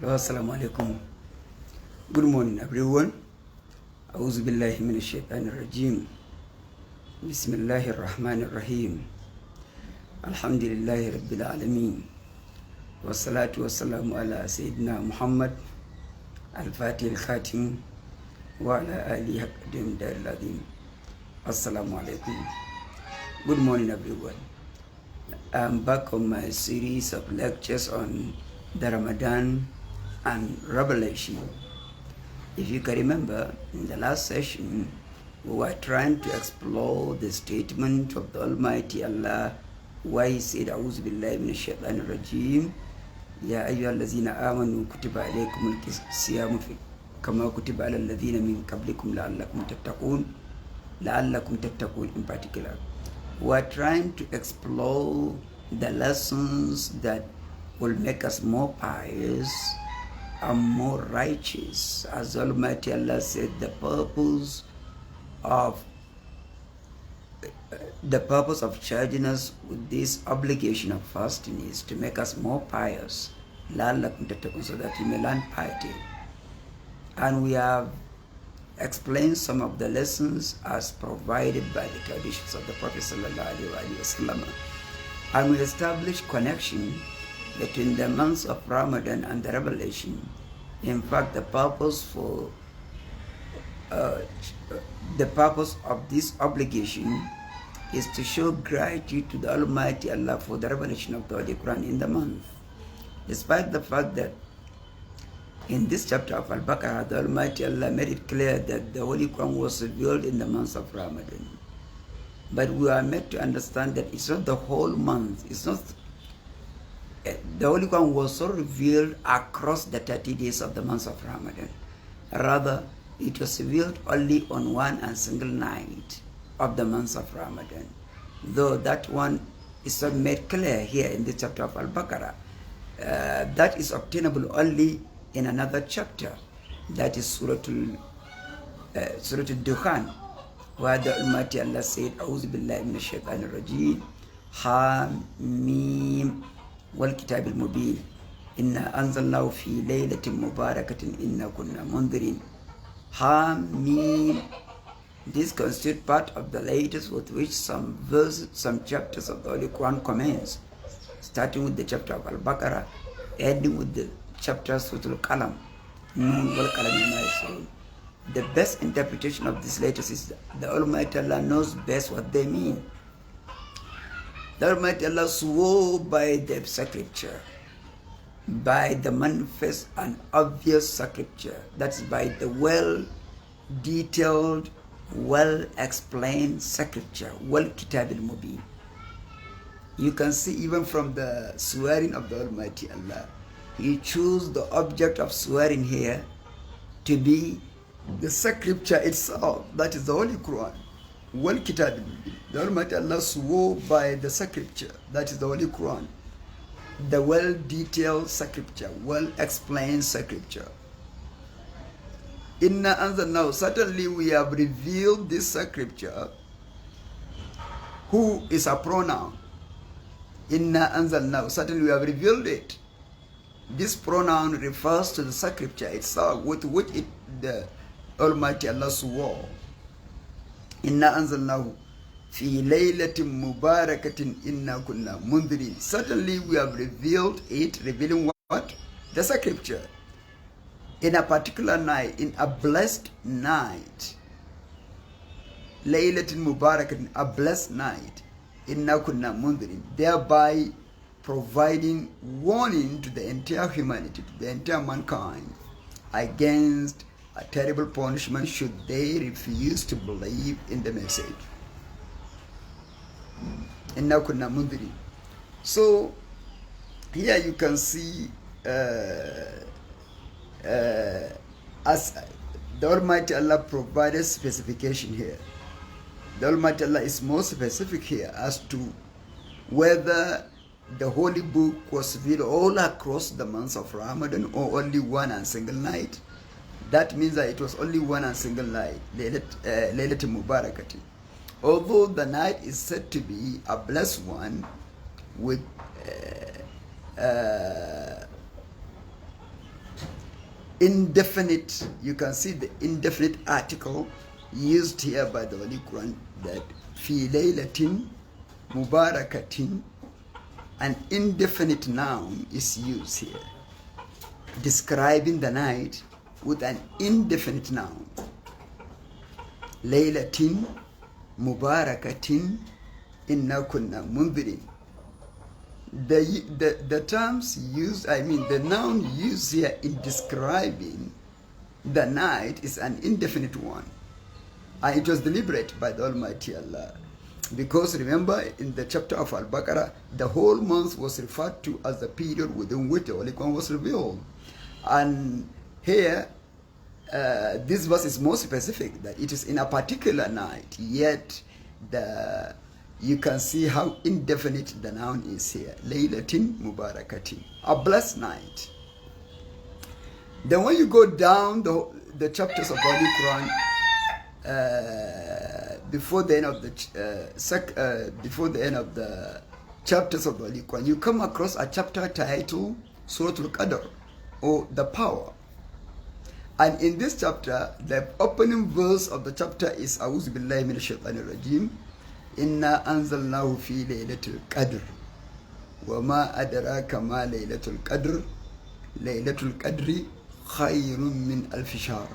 Assalamu alaikum. Good morning, everyone. A'udhu billahi minash shaitanir rajim. Bismillahir rahmanir rahim. Alhamdulillahi rabbil alamin. Wassalatu wassalamu ala sayyidina Muhammad al-Fatih al-Khatim wa ala alihi haqqidim daril azim. Assalamu alaikum. Good morning, everyone. I'm back on my series of lectures on the Ramadan and Revelation. If you can remember, in the last session, we were trying to explore the statement of the Almighty Allah, why He said, "A'udhu billahi minash shaitanir rajim, ya ayyuhallazina amanu kutiba alaykumul siyamu kama kutiba alal ladhina min qablikum la'allakum tattaqun." In particular, we are trying to explore the lessons that will make us more pious and more righteous. As Almighty Allah said, the purpose of charging us with this obligation of fasting is to make us more pious, so that we may learn piety. And we have explained some of the lessons as provided by the traditions of the Prophet ﷺ. And we established connection between the months of Ramadan and the Revelation. In fact, the purpose of this obligation is to show gratitude to the Almighty Allah for the revelation of the Holy Quran in the month. Despite the fact that in this chapter of Al-Baqarah, the Almighty Allah made it clear that the Holy Quran was revealed in the month of Ramadan. But we are made to understand that it's not the whole month. It's not. The Holy Quran was so revealed across the 30 days of the month of Ramadan. Rather, it was revealed only on one and single night of the month of Ramadan. Though that one is not made clear here in the chapter of Al-Baqarah. That is obtainable only in another chapter. That is Surah Al-Dukhan, where the Almighty Allah said, "A'udhu billahi minash shaitanir rajim, Hamim wal kitab al-mubin, inna anzalnahu fi laylatin mubarakatin, inna kunna mundhirin." Hamim. This constitutes part of the letters with which some verses, some chapters of the Holy Quran commence, starting with the chapter of Al-Baqarah, ending with the chapter Surah Al-Qalam. The best interpretation of these letters is the Almighty Allah knows best what they mean. The Almighty Allah swore by the scripture, by the manifest and obvious scripture, that's by the well-detailed, well-explained scripture, Kitab al-Mubin. You can see even from the swearing of the Almighty Allah, He chose the object of swearing here to be the scripture itself, that is the Holy Quran. Kitab al-Mubin. The Almighty Allah swore by the scripture, that is the Holy Quran. The well-detailed scripture, well-explained scripture. Inna anzalnahu, certainly we have revealed this scripture. Who is a pronoun? Inna anzalnahu, certainly we have revealed it. This pronoun refers to the scripture itself with which the Almighty Allah swore. Inna anzalnahu fi laylatin mubarakatin, inna kunna mundhirin. Certainly we have revealed it, revealing what? The scripture. In a particular night, in a blessed night. Laylatin mubarakatin, a blessed night. Inna kunna mundhirin. Thereby providing warning to the entire humanity, to the entire mankind, against a terrible punishment should they refuse to believe in the message. Inna kunna mundhirin. So here you can see as the Almighty Allah provided specification here. The Almighty Allah is more specific here as to whether the holy book was revealed all across the months of Ramadan or only one and single night. That means that it was only one and single night, Laylatul Mubarakati. Although the night is said to be a blessed one with indefinite, you can see the indefinite article used here by the Holy Quran, that fi laylatin mubarakatin, an indefinite noun is used here, describing the night with an indefinite noun. Laylatin mubarakatin inna kunna mundirin. The terms used, I mean the noun used here in describing the night is an indefinite one. And it was deliberate by the Almighty Allah. Because remember, in the chapter of Al-Baqarah, the whole month was referred to as the period within which the Holy Quran was revealed. And here, this verse is more specific, that it is in a particular night, yet you can see how indefinite the noun is here. Laylatin mubarakatin, a blessed night. Then when you go down the chapters of the Holy Quran, before the end of the chapters of the Holy Quran, you come across a chapter titled Surah Al-Qadr, or the power. And in this chapter, the opening verse of the chapter is A'udhu billahi minash shaitanir rajim. Inna anzalnahu fi laylatul qadr. Wa ma adraka ma laylatul qadr. Laylatul qadri khayrun min alf shahr.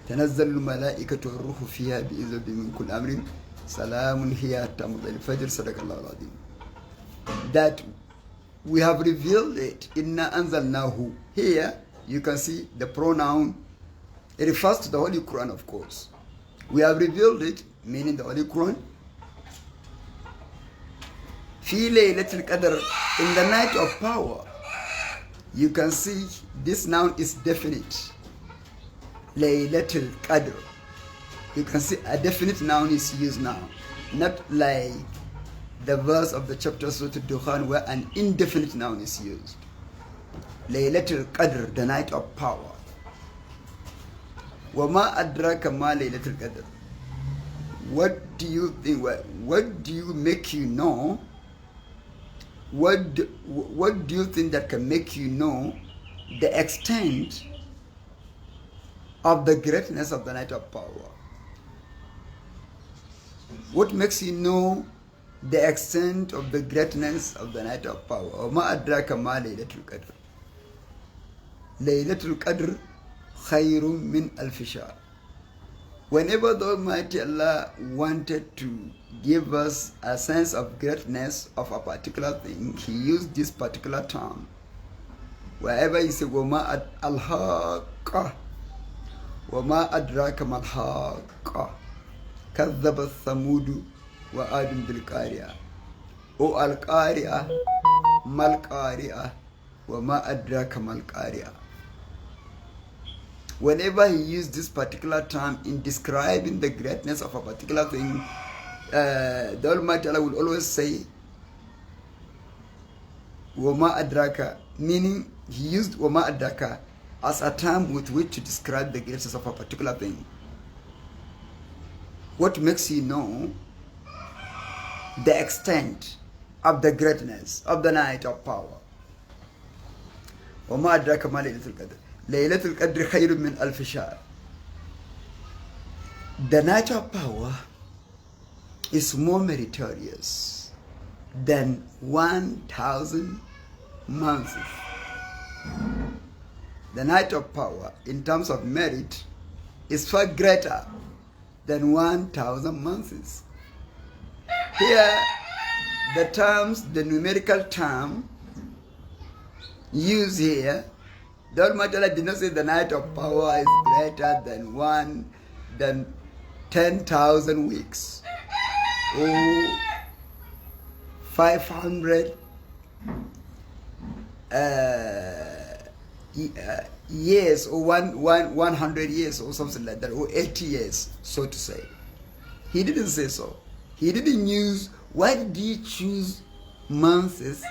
تنزل الملائكة والروح فيها بإذن من كل أمر سلام هي حتى مطلع الفجر صدق الله العظيم. That we have revealed it. Inna anzalnahu. Here you can see the pronoun. It refers to the Holy Quran, of course. We have revealed it, meaning the Holy Quran. Fi laylatul qadr, in the night of power. You can see this noun is definite. Laylatul Qadr. You can see a definite noun is used now, not like the verse of the chapter Surah Al-Dukhan where an indefinite noun is used. Laylatul Qadr, the night of power. Wa ma adraka ma Laylatul Qadr. What do you think? What do you make you know? What do you think that can make you know the extent of the greatness of the night of power? What makes you know the extent of the greatness of the night of power? Ma adraka ma Laylatul Qadr. Laylatul Qadr khayrun min alf shahr. Whenever the Almighty Allah wanted to give us a sense of greatness of a particular thing, He used this particular term. Wherever He said, وَمَا al-haqqa, وَمَا أَدْرَاكَ مَا الْحَاقَّةُ كَذَّبَ الثَّمُودُ وَعَادٌ بِالْقَارِعَةِ. O al-Qari'ah, mal-Qari'ah, وَمَا أَدْرَاكَ مَا الْقَارِعَةُ. Whenever He used this particular term in describing the greatness of a particular thing, the Almighty Allah will always say, وَمَا أَدْرَاكَ, meaning He used وَمَا أَدْرَاكَ as a term with which to describe the greatness of a particular thing. What makes you know the extent of the greatness of the night of power? وَمَا أَدْرَاكَ مَا لَيْلَةُ الْقَدْرِ. لَيْلَةُ الْقَدْرِ خَيْرٌ مِنْ أَلْفِ شَهْرٍ. The night of power is more meritorious than 1,000 months. The night of power, in terms of merit, is far greater than 1,000 months. Here, the numerical term used here, the Almighty Allah did not say the night of power is greater than 10,000 weeks or 500 years or 100 years or something like that, or 80 years, so to say. He didn't say so. He didn't use, why did He choose months?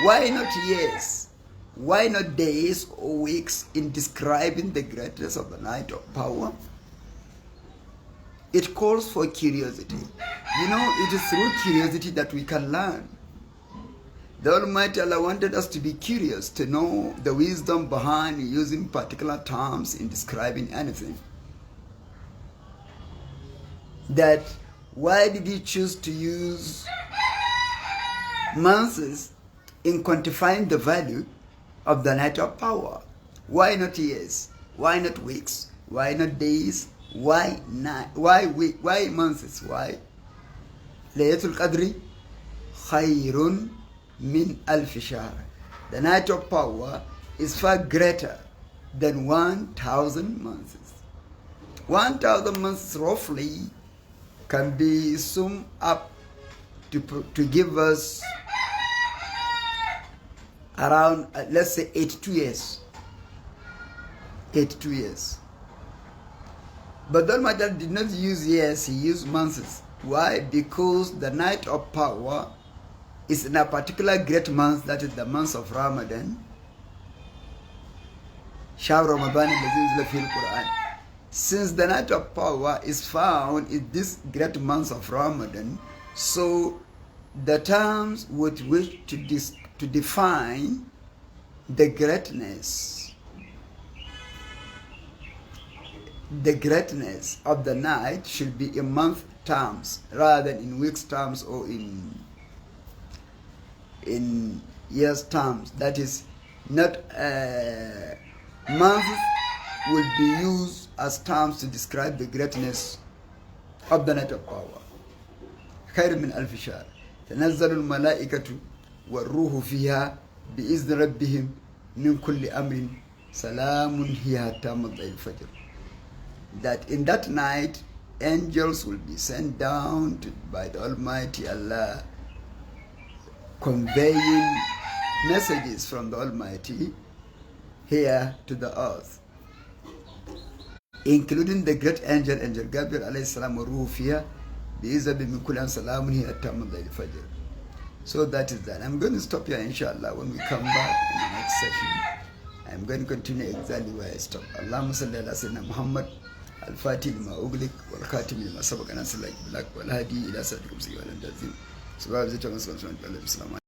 Why not years? Why not days or weeks in describing the greatness of the night of power? It calls for curiosity. You know, it is through curiosity that we can learn. The Almighty Allah wanted us to be curious, to know the wisdom behind using particular terms in describing anything. That why did He choose to use months in quantifying the value of the night of power? Why not years? Why not weeks? Why not days? Why months? Why? Laylatul Qadri khayrun min alf shahr. The night of power is far greater than 1,000 months. 1,000 months roughly can be summed up to give us around, let's say, 82 years. 82 years. But the Almighty did not use years, He used months. Why? Because the night of power is in a particular great month, that is the month of Ramadan. Shahr Ramadan al-Lazim fil Quran. Since the night of power is found in this great month of Ramadan, so the terms with which to define the greatness of the night should be in month terms rather than in weeks terms or in years terms. That is, not months will be used as terms to describe the greatness of the night of power. خير من ألف شهر تنزل الملائكة والروح فيها بإذن ربهم من كل أمر سلام هي حتى مطلع الفجر. That in that night angels will be sent down by the Almighty Allah, conveying messages from the Almighty here to the earth, including the great angel Gabriel alayhi salam wa ruhu fiha bi'izabi min kulli salamun hiya hatta matla'il fajr. So that is that. I'm going to stop here, inshallah. When we come back in the next session, I'm going to continue exactly where I stopped. Allahumma salli ala sayyidina Muhammad al-Fatih lima ughliq wal khatim lima sabaq nasr lak bilak wal hadi ila siratikal mustaqim. Subhanallahi wa bihamdihi.